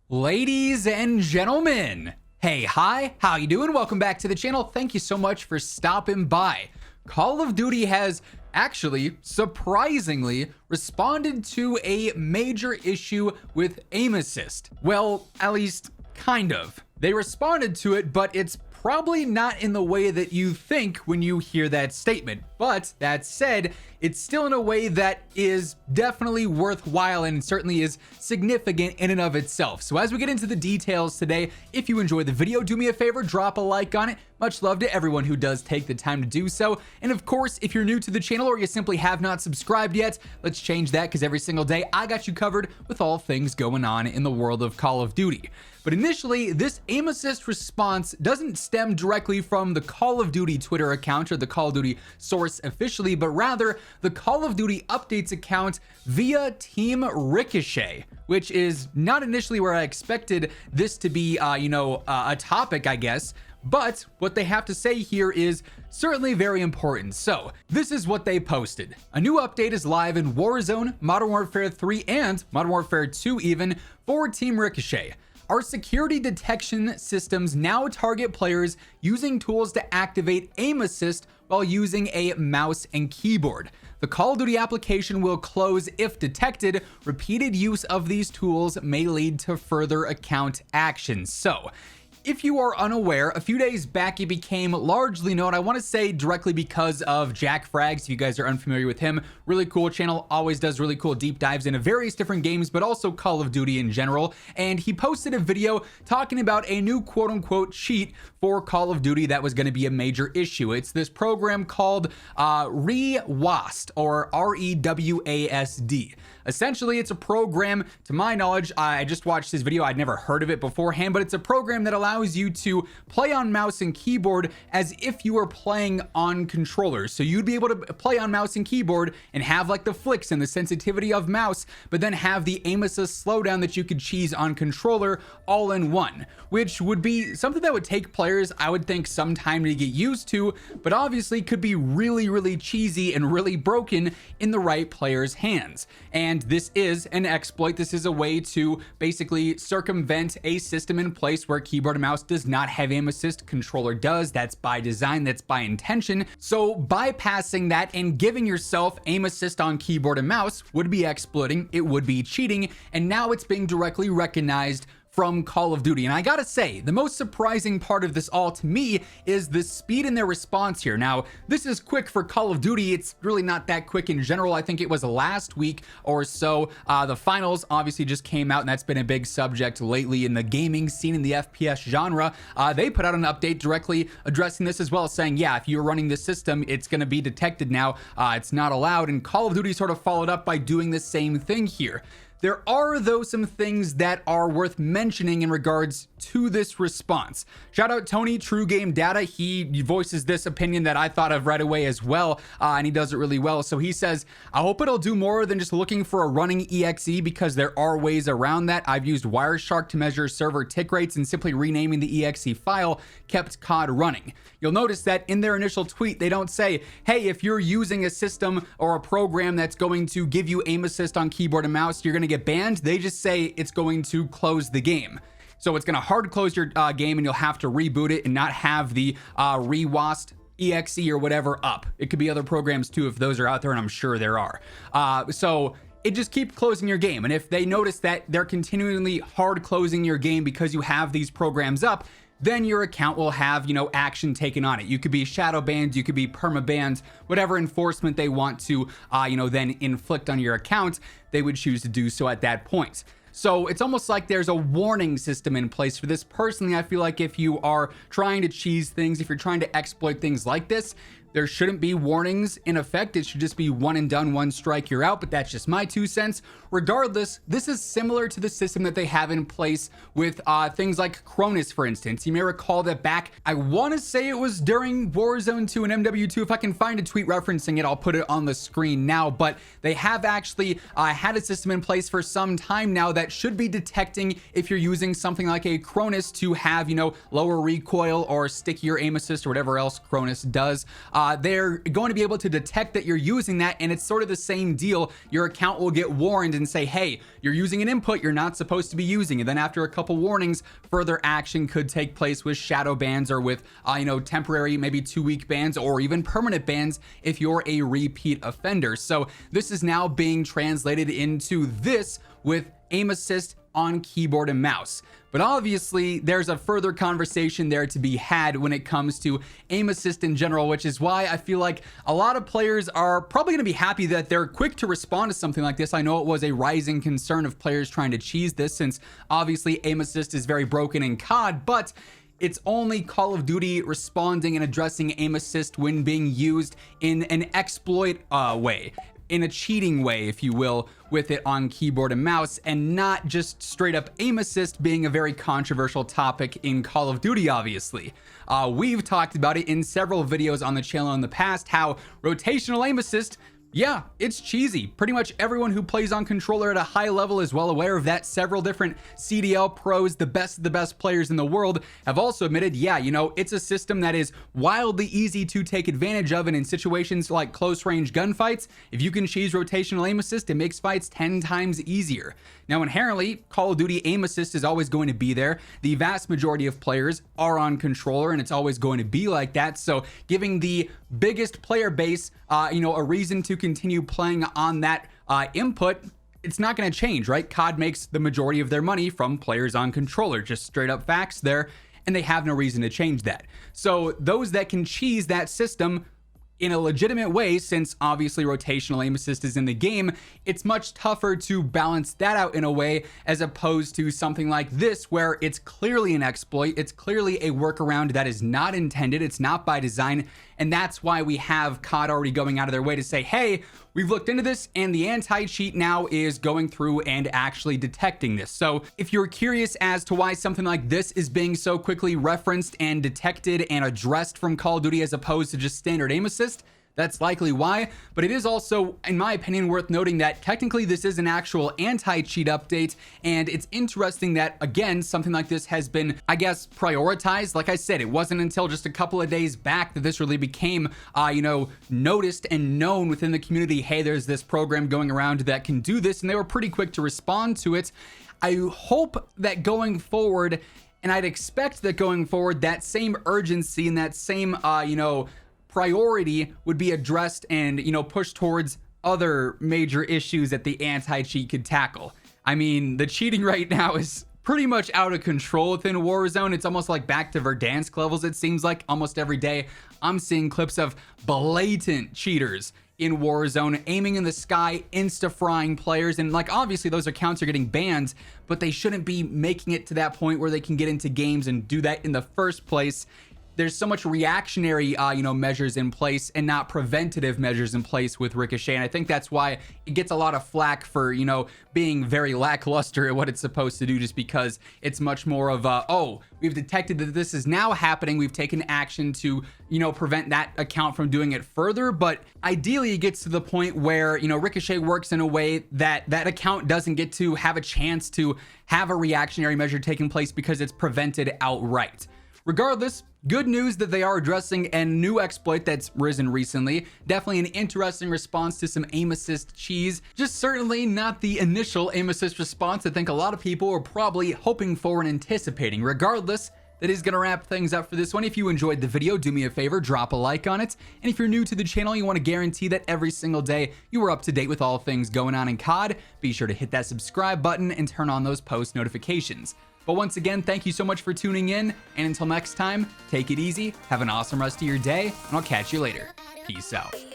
Ladies and gentlemen, hey, hi, how you doing? Welcome back to the channel. Thank you so much for stopping by. Call of Duty has actually, surprisingly, responded to a major issue with aim assist. Well, at least kind of. They responded to it, but it's probably not in the way that you think when you hear that statement. But that said, it's still in a way that is definitely worthwhile and certainly is significant in and of itself. So as we get into the details today, if you enjoyed the video, do me a favor, drop a like on it. Much love to everyone who does take the time to do so. And of course, if you're new to the channel or you simply have not subscribed yet, let's change that, because every single day I got you covered with all things going on in the world of Call of Duty. But initially, this aim assist response doesn't stem directly from the Call of Duty Twitter account or the Call of Duty source officially, but rather the Call of Duty updates account via Team Ricochet, which is not initially where I expected this to be, a topic, I guess. But what they have to say here is certainly very important. So this is what they posted. A new update is live in Warzone, Modern Warfare 3, and Modern Warfare 2 even for Team Ricochet. Our security detection systems now target players using tools to activate aim assist while using a mouse and keyboard. The Call of Duty application will close if detected. Repeated use of these tools may lead to further account actions. So, if you are unaware, a few days back it became largely known, I want to say directly because of Jack Frags, if you guys are unfamiliar with him. Really cool channel, always does really cool deep dives into various different games, but also Call of Duty in general. And he posted a video talking about a new quote-unquote cheat for Call of Duty that was going to be a major issue. It's this program called WASD, or REWASD. Essentially, it's a program, to my knowledge, I just watched this video, I'd never heard of it beforehand, but it's a program that allows you to play on mouse and keyboard as if you were playing on controllers. So you'd be able to play on mouse and keyboard and have like the flicks and the sensitivity of mouse, but then have the aim assist slowdown that you could cheese on controller all in one, which would be something that would take players, I would think, some time to get used to, but obviously could be really, really cheesy and really broken in the right player's hands. And this is an exploit. This is a way to basically circumvent a system in place where keyboard and mouse does not have aim assist, controller does. That's by design, that's by intention. So bypassing that and giving yourself aim assist on keyboard and mouse would be exploiting, it would be cheating, and now it's being directly recognized from Call of Duty. And I gotta say, the most surprising part of this all to me is the speed in their response here. Now, this is quick for Call of Duty. It's really not that quick in general. I think it was last week or so. The finals obviously just came out, and that's been a big subject lately in the gaming scene, in the FPS genre. They put out an update directly addressing this as well, saying, yeah, if you're running this system, it's gonna be detected now. It's not allowed. And Call of Duty sort of followed up by doing the same thing here. There are, though, some things that are worth mentioning in regards to this response. Shout out Tony, True Game Data. He voices this opinion that I thought of right away as well, and he does it really well. So he says, I hope it'll do more than just looking for a running EXE, because there are ways around that. I've used Wireshark to measure server tick rates, and simply renaming the EXE file kept COD running. You'll notice that in their initial tweet, they don't say, hey, if you're using a system or a program that's going to give you aim assist on keyboard and mouse, you're going to get banned. They just say it's going to close the game. So it's going to hard close your game, and you'll have to reboot it and not have the REWASD EXE or whatever up. It could be other programs too, if those are out there, and I'm sure there are. So it just keeps closing your game. And if they notice that they're continually hard closing your game because you have these programs up, then your account will have, action taken on it. You could be shadow banned, you could be perma banned, whatever enforcement they want to, then inflict on your account, they would choose to do so at that point. So it's almost like there's a warning system in place for this. Personally, I feel like if you are trying to cheese things, if you're trying to exploit things like this, there shouldn't be warnings in effect. It should just be one and done, one strike, you're out. But that's just my 2 cents. Regardless, this is similar to the system that they have in place with things like Cronus, for instance. You may recall that back, I want to say it was during Warzone 2 and MW2. If I can find a tweet referencing it, I'll put it on the screen now. But they have actually had a system in place for some time now that should be detecting if you're using something like a Cronus to have, lower recoil or stickier aim assist or whatever else Cronus does. they're going to be able to detect that you're using that, and it's sort of the same deal. Your account will get warned and say, hey, you're using an input you're not supposed to be using, and then after a couple warnings, further action could take place with shadow bans or with temporary, maybe 2-week bans, or even permanent bans if you're a repeat offender. So this is now being translated into this with aim assist on keyboard and mouse. But obviously there's a further conversation there to be had when it comes to aim assist in general, which is why I feel like a lot of players are probably going to be happy that they're quick to respond to something like this. I know it was a rising concern of players trying to cheese this, since obviously aim assist is very broken in COD, but it's only Call of Duty responding and addressing aim assist when being used in an exploit way, in a cheating way, if you will, with it on keyboard and mouse, and not just straight up aim assist being a very controversial topic in Call of Duty, obviously. We've talked about it in several videos on the channel in the past, how rotational aim assist, yeah, it's cheesy. Pretty much everyone who plays on controller at a high level is well aware of that. Several different CDL pros, the best of the best players in the world, have also admitted, yeah, it's a system that is wildly easy to take advantage of, and in situations like close range gunfights, if you can cheese rotational aim assist, it makes fights 10 times easier. Now, inherently, Call of Duty aim assist is always going to be there. The vast majority of players are on controller, and it's always going to be like that. So giving the biggest player base, a reason to continue playing on that input, it's not going to change, right? COD makes the majority of their money from players on controller, just straight up facts there, and they have no reason to change that. So those that can cheese that system in a legitimate way, since obviously rotational aim assist is in the game, it's much tougher to balance that out in a way, as opposed to something like this where it's clearly an exploit, it's clearly a workaround that is not intended, it's not by design, and that's why we have COD already going out of their way to say, hey, we've looked into this, and the anti-cheat now is going through and actually detecting this. So if you're curious as to why something like this is being so quickly referenced and detected and addressed from Call of Duty as opposed to just standard aim assist, that's likely why. But it is also, in my opinion, worth noting that technically this is an actual anti-cheat update, and it's interesting that, again, something like this has been, I guess, prioritized. Like I said, it wasn't until just a couple of days back that this really became, noticed and known within the community. Hey, there's this program going around that can do this, and they were pretty quick to respond to it. I hope that going forward, and I'd expect that going forward, that same urgency and that same, priority would be addressed and, pushed towards other major issues that the anti-cheat could tackle. I mean, the cheating right now is pretty much out of control within Warzone. It's almost like back to Verdansk levels, it seems like. Almost every day, I'm seeing clips of blatant cheaters in Warzone, aiming in the sky, insta-frying players, and obviously those accounts are getting banned, but they shouldn't be making it to that point where they can get into games and do that in the first place. There's so much reactionary, measures in place and not preventative measures in place with Ricochet. And I think that's why it gets a lot of flack for, being very lackluster at what it's supposed to do, just because it's much more of oh, we've detected that this is now happening. We've taken action to, prevent that account from doing it further. But ideally it gets to the point where, Ricochet works in a way that that account doesn't get to have a chance to have a reactionary measure taking place because it's prevented outright. Regardless, good news that they are addressing a new exploit that's risen recently. Definitely an interesting response to some aim assist cheese. Just certainly not the initial aim assist response I think a lot of people were probably hoping for and anticipating. Regardless, that is going to wrap things up for this one. If you enjoyed the video, do me a favor, drop a like on it. And if you're new to the channel, you want to guarantee that every single day you are up to date with all things going on in COD, be sure to hit that subscribe button and turn on those post notifications. But once again, thank you so much for tuning in, and until next time, take it easy, have an awesome rest of your day, and I'll catch you later. Peace out.